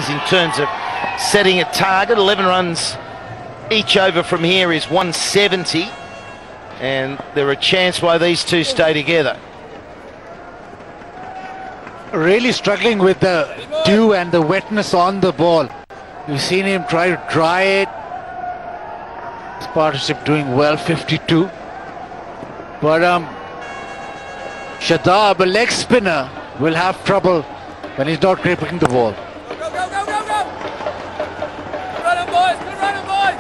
things in terms of setting a target. 11 runs each over from here is 170, and there are a chance why these two stay together. Really struggling with the dew and the wetness on the ball. You've seen him try to dry it. This partnership doing well, 52. But Shadab, a leg spinner, will have trouble when he's not gripping the ball. Go, go, go, go, go, go! Good running, boys! Good running, boys!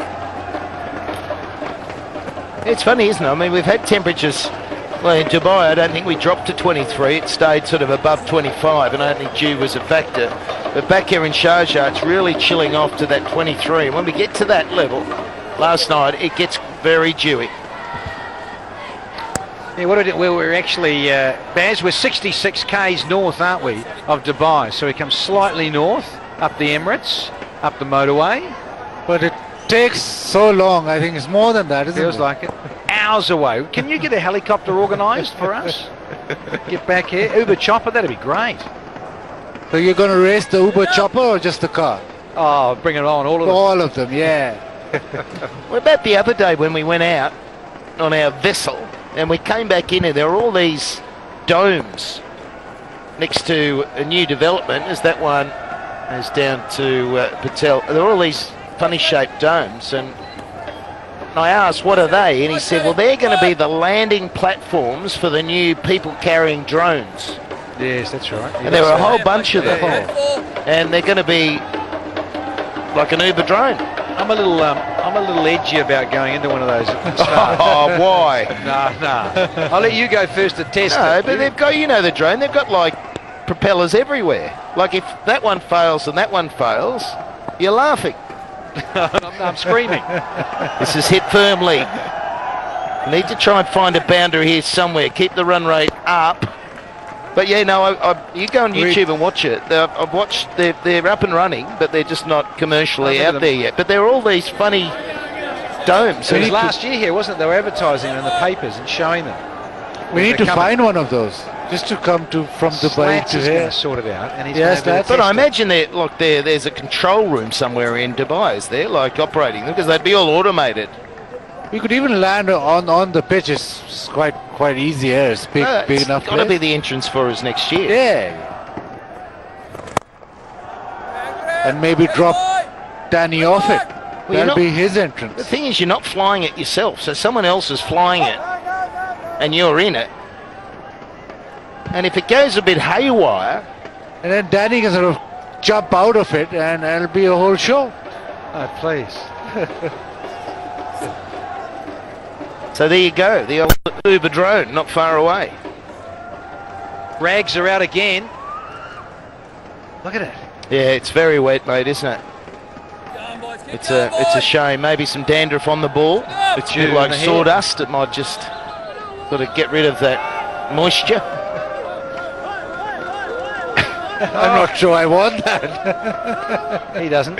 It's funny, isn't it? I mean, we've had temperatures. Well, in Dubai, I don't think we dropped to 23. It stayed sort of above 25, and I don't think dew was a factor. But back here in Sharjah, it's really chilling off to that 23. And when we get to that level, last night, it gets very dewy. Yeah, we're actually, Baz, we're 66 k's north, aren't we, of Dubai. So we come slightly north, up the Emirates, up the motorway. But it takes so long. I think it's more than that, isn't it? Feels like it. Hours away. Can you get a helicopter organised for us? Get back here. Uber chopper, that'd be great. So you're going to race the Uber chopper or just the car? Oh, bring it on, all of them. All of them, yeah. What about the other day when we went out on our vessel and we came back in and there were all these domes next to a new development, as that one is down to Patel. There are all these funny shaped domes, and I asked, what are they? And he said, well, they're going to be the landing platforms for the new people carrying drones. Yes, that's right. And there were a whole bunch of them. And they're going to be like an Uber drone. I'm a little edgy about going into one of those at the start. Oh, why? Nah. I'll let you go first to test it. No, but they've got, you know, the drone, they've got like propellers everywhere. Like if that one fails and that one fails, you're laughing. I'm screaming. This is hit firmly. Need to try and find a boundary here somewhere. Keep the run rate up. But yeah, no, you go on YouTube and watch it. I've watched. They're up and running, but they're just not commercially out there yet. But there are all these funny domes. It was last year here, wasn't it? They were advertising them in the papers and showing them. We need to find one of those just to come from Dubai to here. Sort it out. And he's but I imagine there's a control room somewhere in Dubai. Is there, like operating them, because they'd be all automated. We could even land on the pitch. It's quite easy here. It's big enough. It's got to be the entrance for us next year. Yeah. And maybe drop Danny off it. That'll be his entrance. The thing is, you're not flying it yourself, so someone else is flying it, and you're in it. And if it goes a bit haywire, and then Danny can sort of jump out of it, and it'll be a whole show. Oh, please. So there you go, the old Uber drone, not far away. Rags are out again. Look at it. Yeah, it's very wet, mate, isn't it? It's a shame. Maybe some dandruff on the ball. It's a bit like sawdust. It might just sort of get rid of that moisture. I'm not sure I want that. He doesn't.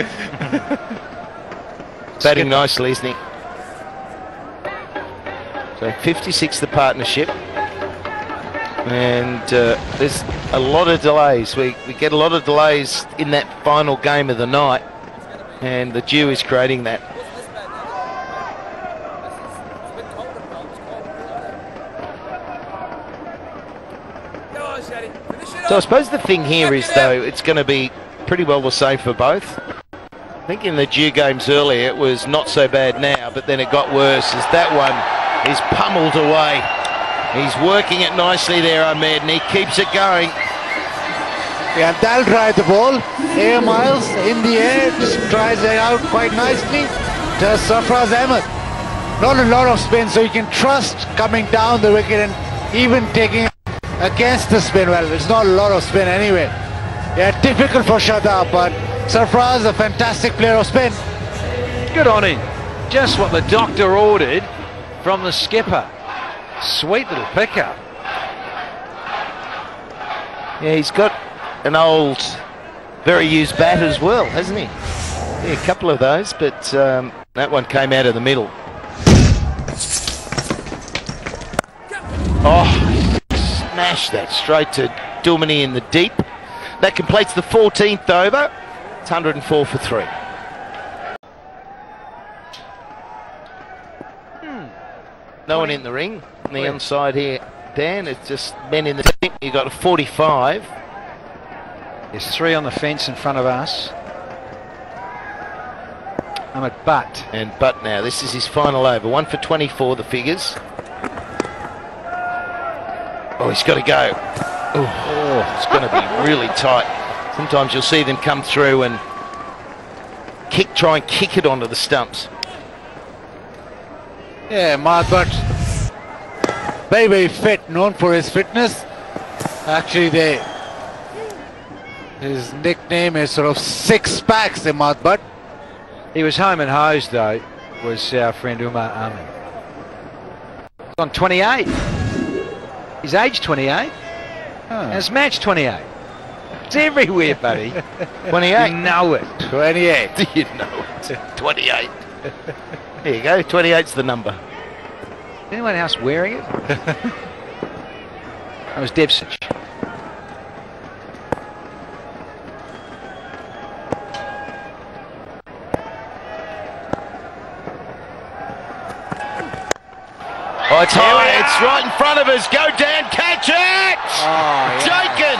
Batting nicely, isn't he? So 56 the partnership, and there's a lot of delays. We get a lot of delays in that final game of the night, and the dew is creating that. So I suppose the thing here is, though, it's going to be pretty well the same for both. I think in the dew games earlier it was not so bad now, but then it got worse as that one is pummeled away. He's working it nicely there, Ahmed, and he keeps it going. Yeah, that'll drive the ball. Air Miles in the air, just drives it out quite nicely. Does Sarfraz Ahmed. Not a lot of spin, so you can trust coming down the wicket and even taking against the spin. Well, it's not a lot of spin anyway. Yeah, difficult for Shadab, but Sarfraz, a fantastic player of spin. Good on him. Just what the doctor ordered from the skipper. Sweet little pickup. Yeah, he's got an old, very used bat as well, hasn't he? Yeah, a couple of those, but that one came out of the middle. Oh, smashed that straight to Dumini in the deep. That completes the 14th over. It's 104 for 3. No one in the ring. On the inside here, Dan, it's just men in the team. You've got a 45. There's 3 on the fence in front of us. I'm at Butt. And Butt now, this is his final over. 1 for 24, the figures. Oh, he's got to go. Oh, it's going to be really tight. Sometimes you'll see them come through and try and kick it onto the stumps. Yeah, Mark Butt, very, very fit, known for his fitness. Actually, his nickname is sort of Six Packs, Mark Butt. He was home and hosed, though, was our friend Umar Amin. He's on 28. He's aged 28. And it's match 28. It's everywhere, buddy. 28. You know it. 28. You know it. 28. There you go. 28's the number. Anyone else wearing it? That was Debsich. Oh, it's high. It's right in front of us. Go, Dan. Catch it! Oh, Jakin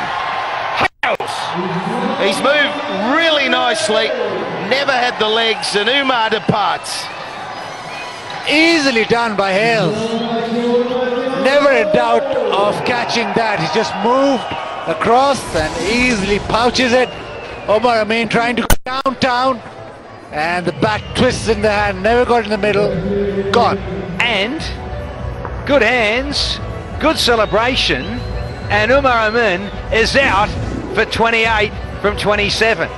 House. He's moved really nicely. Never had the legs, and Umar departs. Easily done by Hales. Never a doubt of catching that. He just moved across and easily pouches it. Omar Amin trying to downtown, and the bat twists in the hand. Never got in the middle. Gone. And good hands, good celebration, and Umar Amin is out for 28 from 27.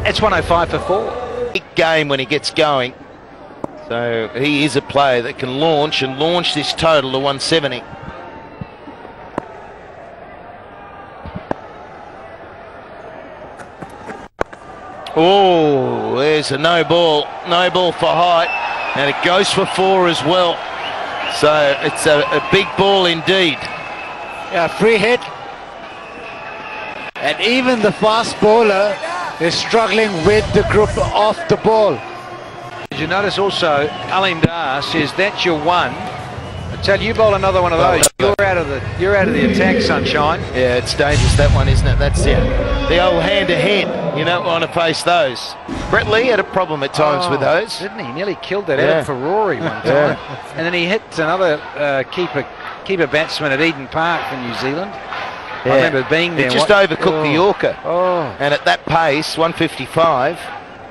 It's 105 for 4. Big game when he gets going. So he is a player that can launch this total to 170. Oh, there's a no ball for height, and it goes for 4 as well. So it's a big ball indeed. Yeah, free hit. And even the fast bowler is struggling with the grip off the ball. Did you notice also, Alim Dar says that's your one. I tell you, bowl another one of those. You're out of the attack, sunshine. Yeah, it's dangerous, that one, isn't it? That's the old hand-to-head. You don't want to face those. Brett Lee had a problem at times with those. Didn't he? Nearly killed that Adam Ferrari one time. And then he hit another keeper batsman at Eden Park for New Zealand. I remember being there. It just overcooked the Yorker. Oh. And at that pace, 155,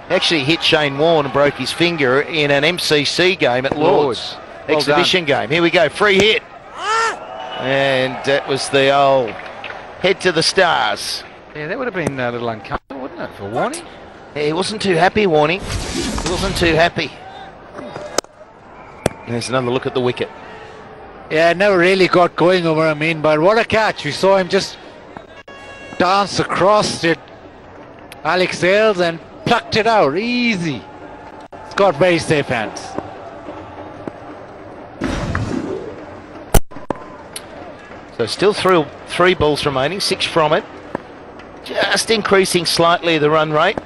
actually hit Shane Warne and broke his finger in an MCC game at Lord's. Well exhibition game. Here we go, free hit. And that was the old head to the stars. Yeah, that would have been a little uncomfortable, wouldn't it, for Warnie? Yeah, he wasn't too happy, Warnie. He wasn't too happy. There's another look at the wicket. Yeah, never really got going over Amin, but what a catch. We saw him just dance across it, Alex Hales, and plucked it out easy. It's got very safe hands. So still three balls remaining, 6 from it. Just increasing slightly the run rate.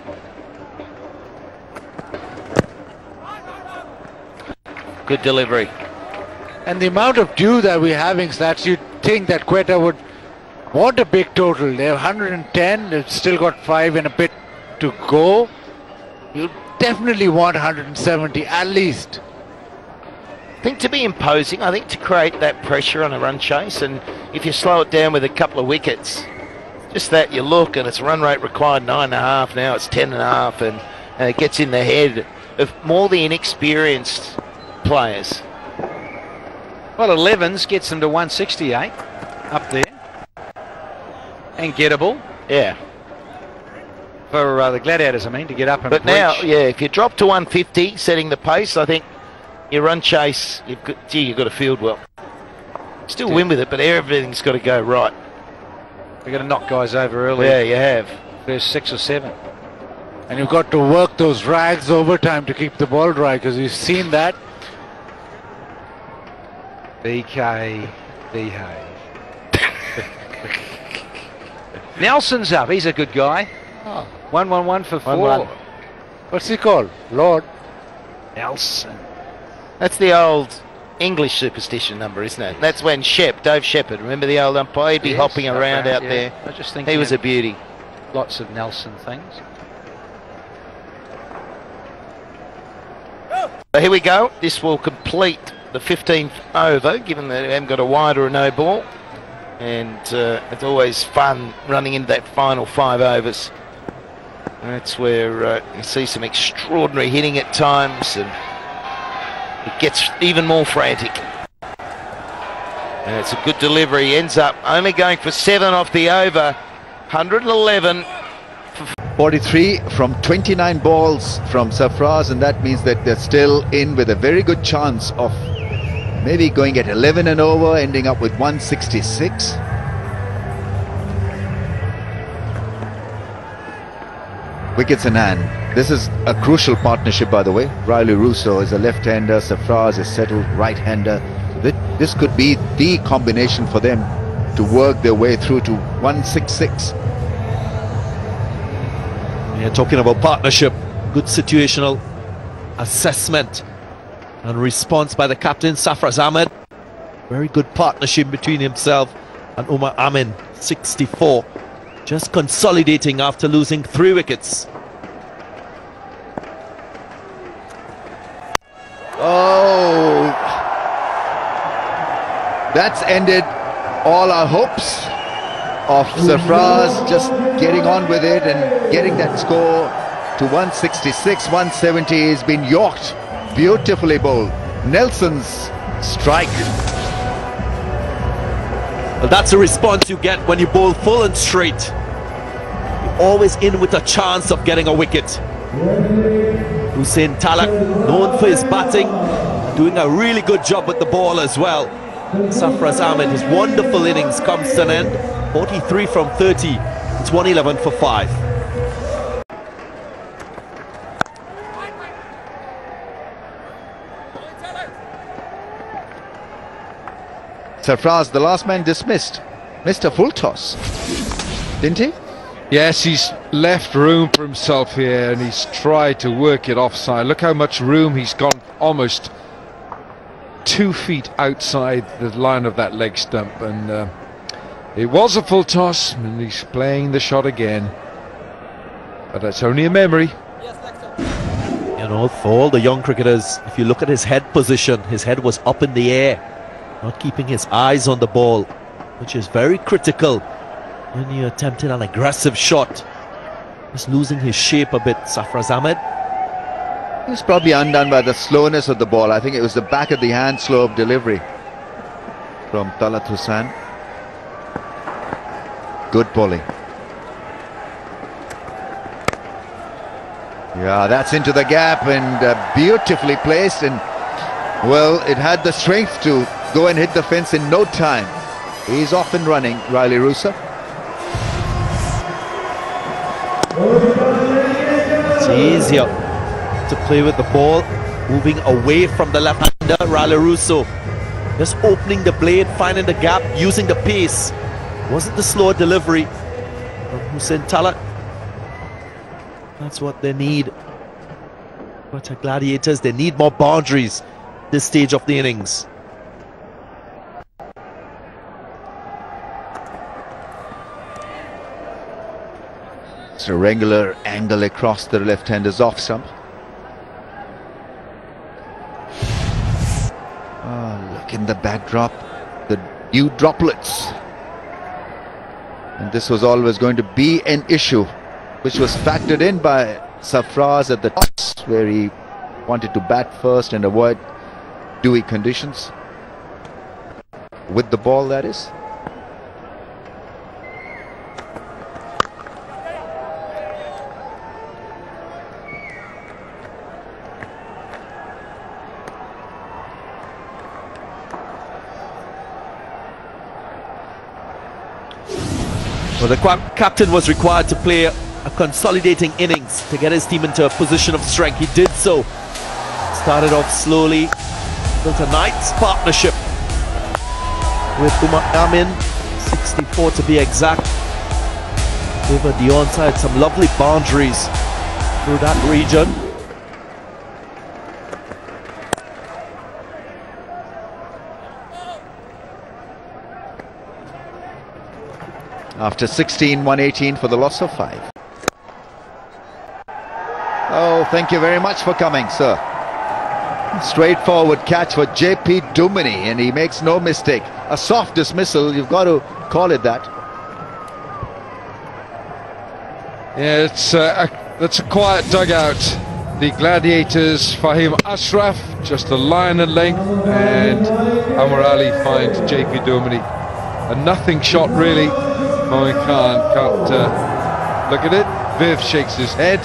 Good delivery. And the amount of dew that we're having, Slats, you'd think that Quetta would want a big total. They have 110, they've still got 5 and a bit to go. You definitely want 170 at least. I think to be imposing, I think to create that pressure on a run chase, and if you slow it down with a couple of wickets, just that you look and it's run rate required 9.5, now it's 10.5, and it gets in the head of more the inexperienced players. Well, 11s gets them to 168 up there. And gettable. Yeah. For the Gladiators, I mean, to get up and But breach. now, yeah, if you drop to 150, setting the pace, I think your run chase, you've got to field well. Still win with it, but everything's got to go right. We've got to knock guys over early. Yeah, you have. First 6 or 7. And you've got to work those rags overtime to keep the ball dry, because we've seen that. BK, behave. Nelson's up. He's a good guy. Oh. 1-1-1 for 4. 1-1. What's he called? Lord Nelson. That's the old English superstition number, isn't it? That's when Dave Shepherd, remember the old umpire? He'd be Yes, hopping around out yeah. there. I just think He was a beauty. lots of Nelson things. So here we go. This will complete the 15th over, given that we haven't got a wide or a no ball. And it's always fun running into that final 5 overs. That's where you see some extraordinary hitting at times, and it gets even more frantic. And it's a good delivery. Ends up only going for 7 off the over. 111. 43 from 29 balls from Sarfraz, and that means that they're still in with a very good chance of maybe going at 11 and over, ending up with 166. Wickets in hand. This is a crucial partnership, by the way. Riley Russo is a left-hander, Sarfraz is settled right-hander. This could be the combination for them to work their way through to 166. Yeah, talking about partnership, good situational assessment and response by the captain, Sarfraz Ahmed. Very good partnership between himself and Umar Amin, 64. Just consolidating after losing 3 wickets. Oh, that's ended all our hopes of Sarfraz just getting on with it and getting that score to 166. 170 has been yorked, beautifully bowled. Nelson's strike. Well, that's a response you get when you bowl full and straight. You're always in with a chance of getting a wicket. Hussain Talak, known for his batting, doing a really good job with the ball as well. Sarfraz Ahmed, his wonderful innings comes to an end. 43 from 30. It's 111 for 5. Sarfraz, the last man dismissed, missed a full toss, didn't he? Yes, he's left room for himself here and he's tried to work it offside. Look how much room he's gone, almost 2 feet outside the line of that leg stump, and it was a full toss and he's playing the shot again, but that's only a memory. You know, for all the young cricketers, if you look at his head position, his head was up in the air, not keeping his eyes on the ball, which is very critical when you're attempting an aggressive shot. Just losing his shape a bit, Sarfraz Ahmed. He was probably undone by the slowness of the ball. I think it was the back of the hand slow of delivery from Talat Hussain. Good bowling. Yeah, that's into the gap and beautifully placed, and well, it had the strength to go and hit the fence in no time. He's off and running, Riley Russo. It's easier to play with the ball, moving away from the left-hander, Riley Russo. Just opening the blade, finding the gap, using the pace. Wasn't the slow delivery from Hussain Talak. That's what they need. But Gladiators, they need more boundaries this stage of the innings. It's a regular angle across the left-hander's off stump. Oh, look in the backdrop, the dew droplets. And this was always going to be an issue, which was factored in by Sarfraz at the toss, where he wanted to bat first and avoid dewy conditions. With the ball, that is. Well, the captain was required to play a consolidating innings to get his team into a position of strength. He did so. Started off slowly, built a nice partnership with Umar Amin, 64 to be exact. over the onside. Some lovely boundaries through that region. After 16, 118 for the loss of 5. Oh, thank you very much for coming, sir. Straightforward catch for JP Duminy, and he makes no mistake. A soft dismissal, you've got to call it that. Yeah, that's a quiet dugout. The Gladiators, Fahim Ashraf, just a line and length, and Amar Ali finds JP Duminy. A nothing shot, really. Moin Khan can't look at it. Viv shakes his head,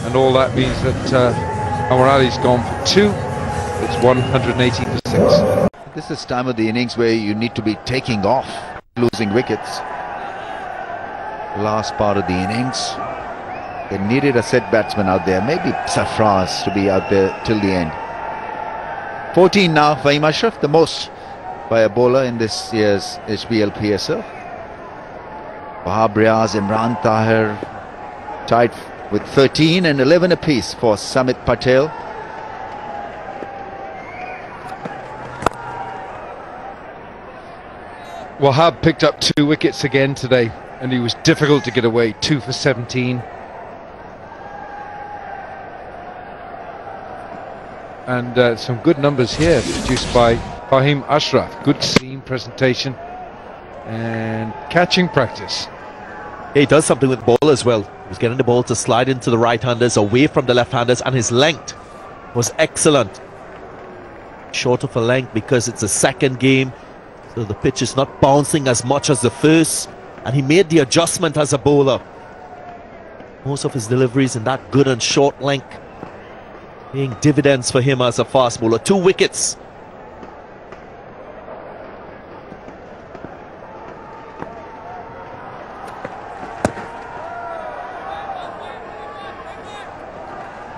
and all that means that Amar Ali's gone for 2. It's 180 for 6. This is time of the innings where you need to be taking off, losing wickets. Last part of the innings, they needed a set batsman out there, maybe Sarfraz to be out there till the end. 14 now, Fahim Ashraf, the most by a bowler in this year's HBL PSL. Wahab Riaz, Imran Tahir tied with 13 and 11 apiece for Samit Patel. Wahab picked up 2 wickets again today, and he was difficult to get away. 2 for 17. And some good numbers here produced by Fahim Ashraf. Good seam presentation and catching practice. Yeah, he does something with the ball as well. He was getting the ball to slide into the right-handers, away from the left-handers, and his length was excellent. Short of a length because it's a second game, so the pitch is not bouncing as much as the first, and he made the adjustment as a bowler. Most of his deliveries in that good and short length, paying dividends for him as a fast bowler. 2 wickets.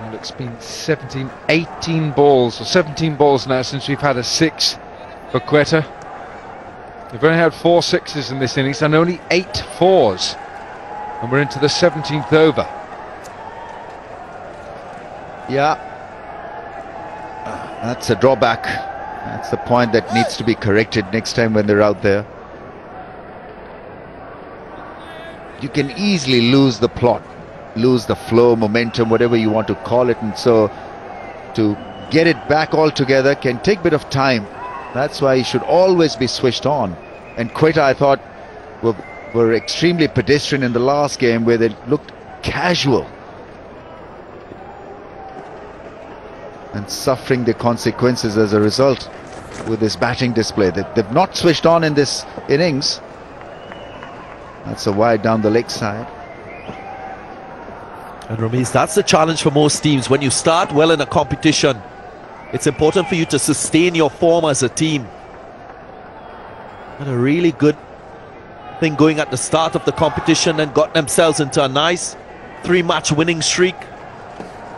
And it's been 18 balls, or 17 balls now since we've had a 6 for Quetta. We've only had 4 sixes in this innings and only 8 4s, and we're into the 17th over. Yeah, that's a drawback. That's the point that needs to be corrected next time when they're out there. You can easily lose the plot, lose the flow, momentum, whatever you want to call it, and so to get it back all together can take a bit of time. That's why you should always be switched on. And Quetta, I thought, were extremely pedestrian in the last game, where they looked casual and suffering the consequences as a result with this batting display. They've not switched on in this innings. That's a wide down the leg side. And Ramesh, that's the challenge for most teams. When you start well in a competition, it's important for you to sustain your form as a team. Had a really good thing going at the start of the competition and got themselves into a nice 3-match winning streak.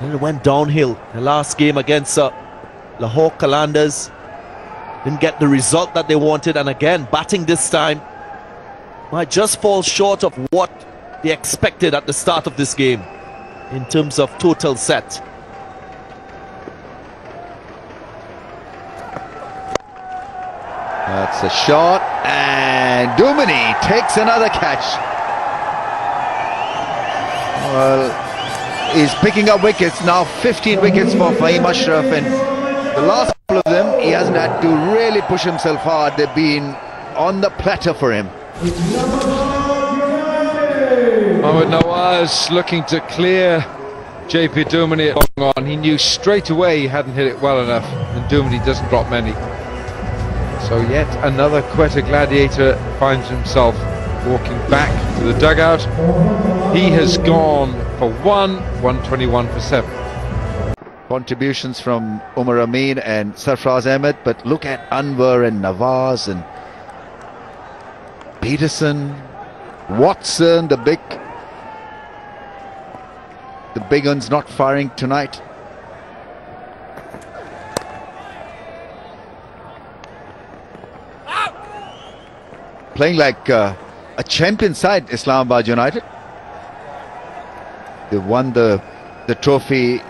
And it went downhill. The last game against Lahore Qalandars, didn't get the result that they wanted, and again, batting this time might just fall short of what they expected at the start of this game in terms of total set. That's a shot, and Duminy takes another catch. Well, he's picking up wickets now. 15 wickets for Fahim Ashraf, and the last couple of them he hasn't had to really push himself hard. They've been on the platter for him. Mohammad Nawaz looking to clear JP Duminy at long on. He knew straight away he hadn't hit it well enough, and Duminy doesn't drop many. So yet another Quetta Gladiator finds himself walking back to the dugout. He has gone for 121 for 7. Contributions from Umar Amin and Sarfraz Ahmed, but look at Anwar and Nawaz and Peterson, Watson, the big ones not firing tonight. Playing like a champion side, Islamabad United. They won the trophy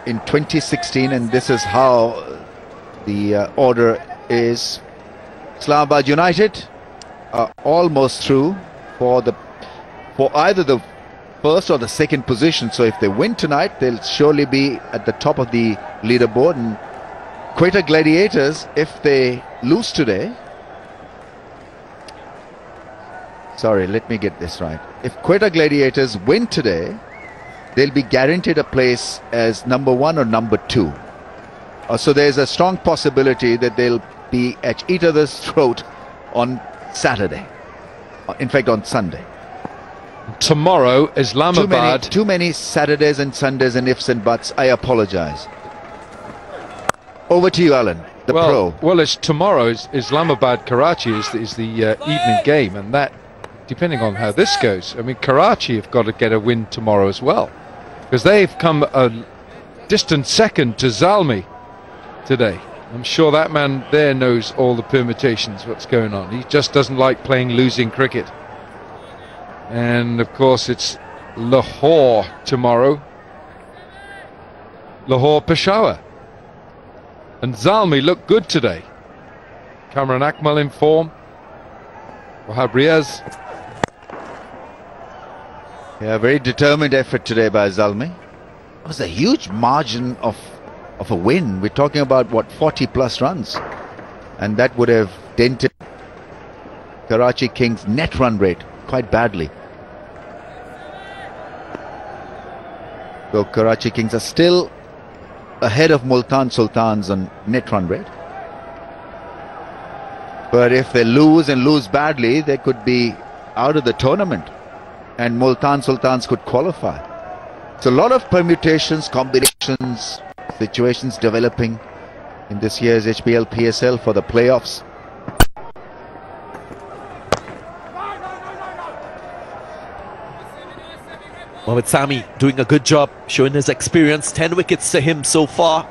in 2016, and this is how the order is. Islamabad United are almost through for either the first or the second position. So if they win tonight, they'll surely be at the top of the leaderboard. And Quetta Gladiators, if they lose today, sorry, let me get this right. If Quetta Gladiators win today, they'll be guaranteed a place as number 1 or number 2. So there's a strong possibility that they'll be at each other's throat on Saturday. In fact, on Sunday. Tomorrow, Islamabad. Too many Saturdays and Sundays and ifs and buts. I apologize. Over to you, Alan, the pro. Well, it's tomorrow. Islamabad Karachi is the evening game, and that, depending on how this goes, I mean, Karachi have got to get a win tomorrow as well, because they've come a distant second to Zalmi today. I'm sure that man there knows all the permutations, what's going on. He just doesn't like playing losing cricket. And of course it's Lahore tomorrow. Lahore Peshawar. And Zalmi looked good today. Kamran Akmal in form. Wahab Riaz. Yeah, very determined effort today by Zalmi. It was a huge margin of a win. We're talking about, what, 40 plus runs, and that would have dented Karachi Kings' net run rate quite badly. So Karachi Kings are still ahead of Multan Sultans on net run rate, but if they lose and lose badly, they could be out of the tournament and Multan Sultans could qualify. So a lot of permutations, combinations, situations developing in this year's HBL PSL for the playoffs. Mohamed Sami doing a good job, showing his experience. 10 wickets to him so far.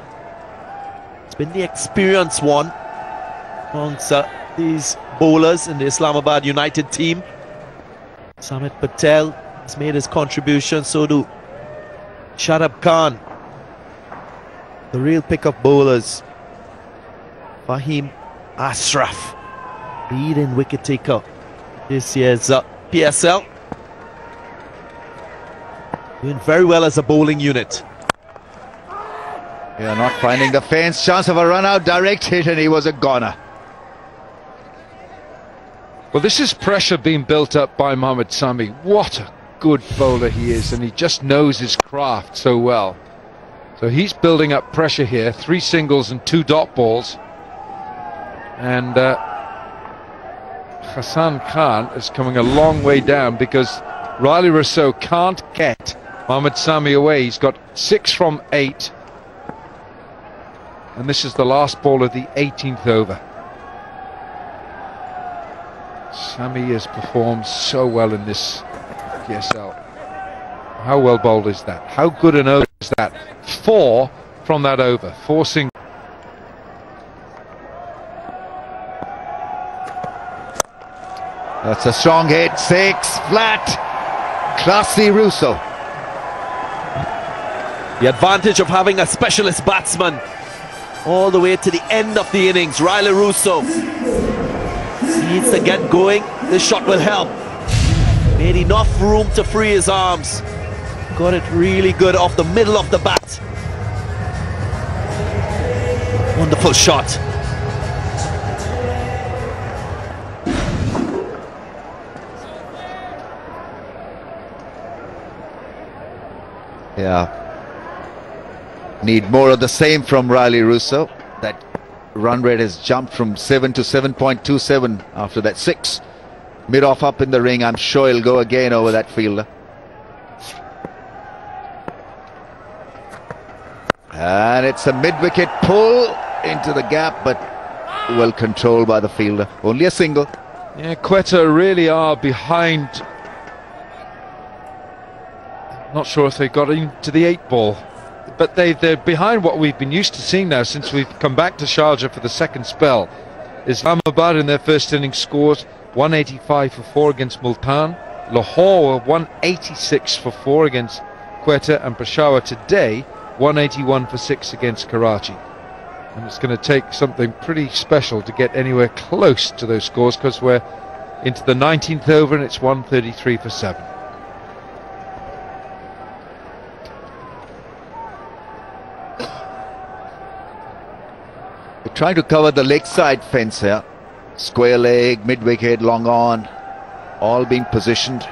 It's been the experienced one amongst these bowlers in the Islamabad United team. Samit Patel has made his contribution, so do Shadab Khan. The real pick-up bowlers. Fahim Ashraf, leading wicket taker this year's PSL. Doing very well as a bowling unit. Yeah, not finding the fence. Chance of a run out, direct hit, and he was a goner. Well, this is pressure being built up by Mohamed Sami. What a good bowler he is, and he just knows his craft so well. So he's building up pressure here. 3 singles and 2 dot balls. And Hassan Khan is coming a long way down because Riley Rousseau can't get Mohamed Sami away. He's got 6 from 8. And this is the last ball of the 18th over. Sami has performed so well in this PSL. How well bowled is that? How good an over is that? 4 from that over. 4 singles. That's a strong hit. 6 flat. Classy Russo. The advantage of having a specialist batsman all the way to the end of the innings. Riley Russo needs to get going. This shot will help. Made enough room to free his arms. Got it really good off the middle of the bat. Wonderful shot. Yeah. Need more of the same from Riley Russo. That run rate has jumped from 7 to 7.27 after that 6. Mid-off up in the ring. I'm sure he'll go again over that fielder. And it's a mid-wicket pull into the gap, but well controlled by the fielder. Only a single. Yeah, Quetta really are behind. Not sure if they got into the 8 ball, but they're behind what we've been used to seeing now since we've come back to Sharjah for the second spell. Islamabad in their first innings scored 185 for 4 against Multan. Lahore 186 for 4 against Quetta and Peshawar today, 181 for 6 against Karachi. And it's going to take something pretty special to get anywhere close to those scores, because we're into the 19th over and it's 133 for 7. They're trying to cover the leg side fence here. Square leg, mid wicket, long on, all being positioned.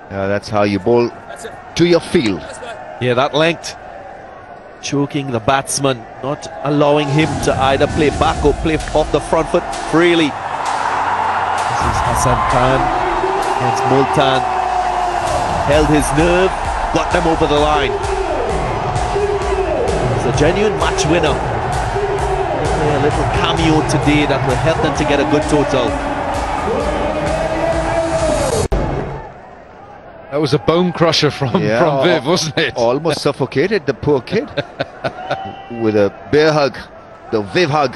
That's how you bowl to your field. Yeah, that length. Choking the batsman, not allowing him to either play back or play off the front foot freely. This is Hassan Khan against Multan. Held his nerve, got them over the line. It's a genuine match winner. A little cameo today that will help them to get a good total. That was a bone crusher from Viv, wasn't it? Almost suffocated the poor kid with a bear hug, the Viv hug.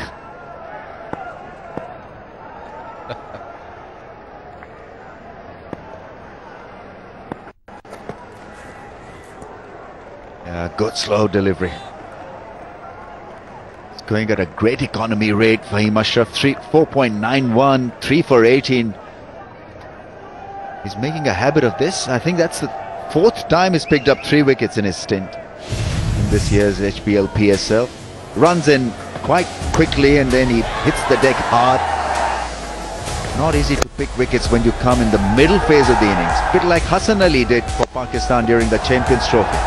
Good slow delivery. It's going at a great economy rate. Fahim Ashraf 4.91, 3 for 18. He's making a habit of this. I think that's the 4th time he's picked up 3 wickets in his stint in this year's HBL PSL. Runs in quite quickly and then he hits the deck hard. Not easy to pick wickets when you come in the middle phase of the innings. A bit like Hassan Ali did for Pakistan during the Champions Trophy.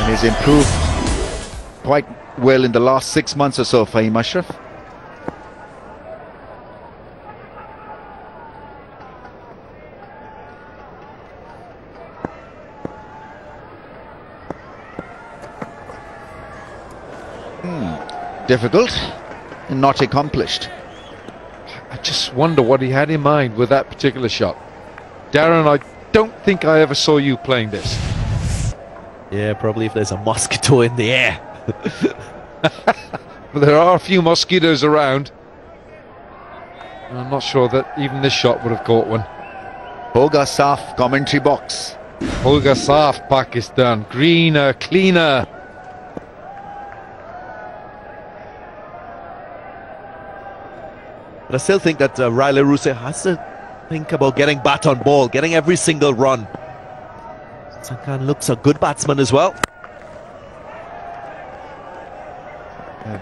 And he's improved quite well in the last 6 months or so, Fahim Ashraf. Difficult and not accomplished. I just wonder what he had in mind with that particular shot. Darren, I don't think I ever saw you playing this. Yeah, probably if there's a mosquito in the air. But there are a few mosquitoes around. I'm not sure that even this shot would have caught one. Hoga Saf, commentary box. Hoga Saf, Pakistan. Greener, cleaner. But I still think that Riley Rousset has to think about getting bat on ball, getting every single run. Sankan looks a good batsman as well.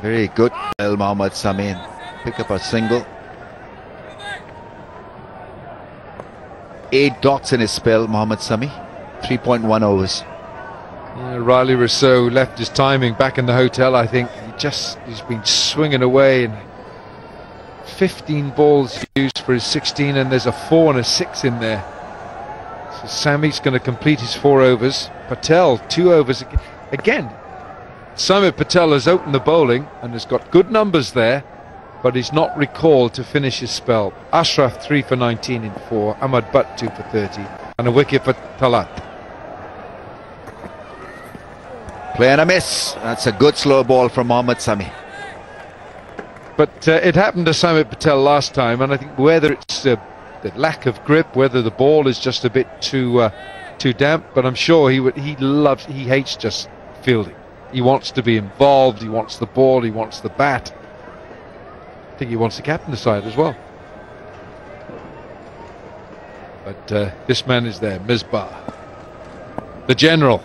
Very good. Mohammad Samin pick up a single. 8 dots in his spell, Mohammad Sami. 3.1 overs. Riley Rousseau left his timing back in the hotel. I think he's been swinging away, and 15 balls used for his 16, and there's a 4 and a 6 in there. So Sami's going to complete his 4 overs. Patel 2 overs again. Samit Patel has opened the bowling and has got good numbers there, but he's not recalled to finish his spell. Ashraf 3 for 19 in 4, Ahmad Butt 2 for 30, and a wicket for Talat. Play and a miss. That's a good slow ball from Mohammad Sami. But it happened to Samit Patel last time, and I think whether it's the lack of grip, whether the ball is just a bit too damp, but I'm sure he hates just fielding. He wants to be involved, he wants the ball, he wants the bat. I think he wants to captain the side as well. But this man is there, Misbah, the general.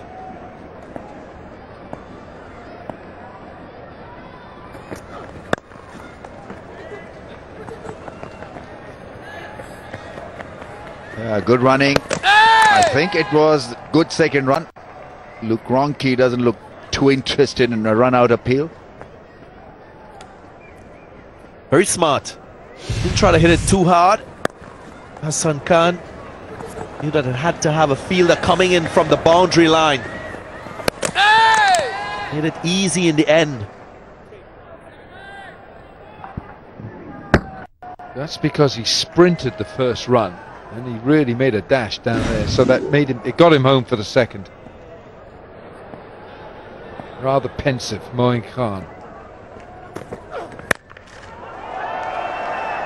Good running. I think it was good second run. Luke Ronke doesn't look too interested in a run out appeal. Very smart. Didn't try to hit it too hard. Hassan Khan knew that it had to have a fielder coming in from the boundary line. Hit it easy in the end. That's because he sprinted the first run and he really made a dash down there, so that made him, it got him home for the second. Rather pensive, Moin Khan.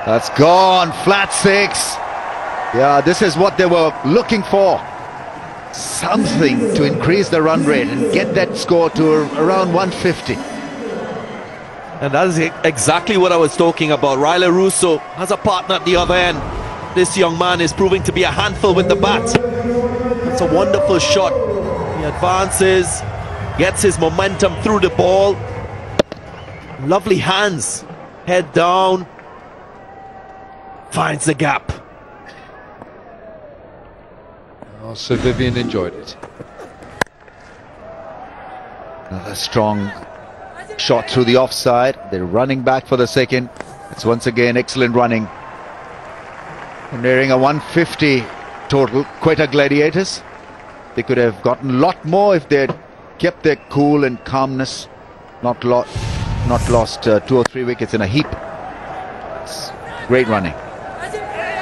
That's gone, flat six. Yeah, this is what they were looking for. Something to increase the run rate and get that score to around 150. And that is exactly what I was talking about. Riley Russo has a partner at the other end. This young man is proving to be a handful with the bat. It's a wonderful shot. He advances, gets his momentum through the ball. Lovely hands. Head down. Finds the gap. Oh, Sir Vivian enjoyed it. Another strong shot through the offside. They're running back for the second. It's once again excellent running. They're nearing a 150 total. Quetta Gladiators. They could have gotten a lot more if they had kept their cool and calmness. Not lost 2 or 3 wickets in a heap. It's great running.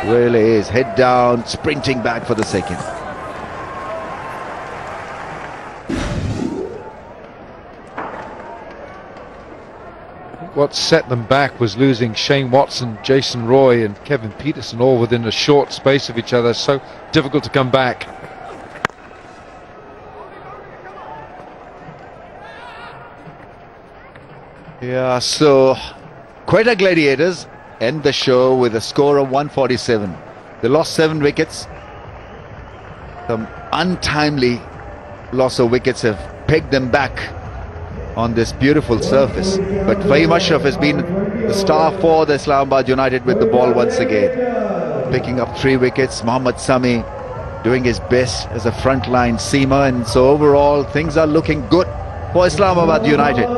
Really is. Head down, sprinting back for the second. What set them back was losing Shane Watson, Jason Roy and Kevin Peterson all within a short space of each other. So difficult to come back. Yeah, so Quetta Gladiators end the show with a score of 147. They lost 7 wickets. Some untimely loss of wickets have pegged them back on this beautiful surface. But Fahim Ashraf has been the star for the Islamabad United with the ball once again. Picking up 3 wickets. Mohammad Sami doing his best as a frontline seamer. And so overall, things are looking good for Islamabad United.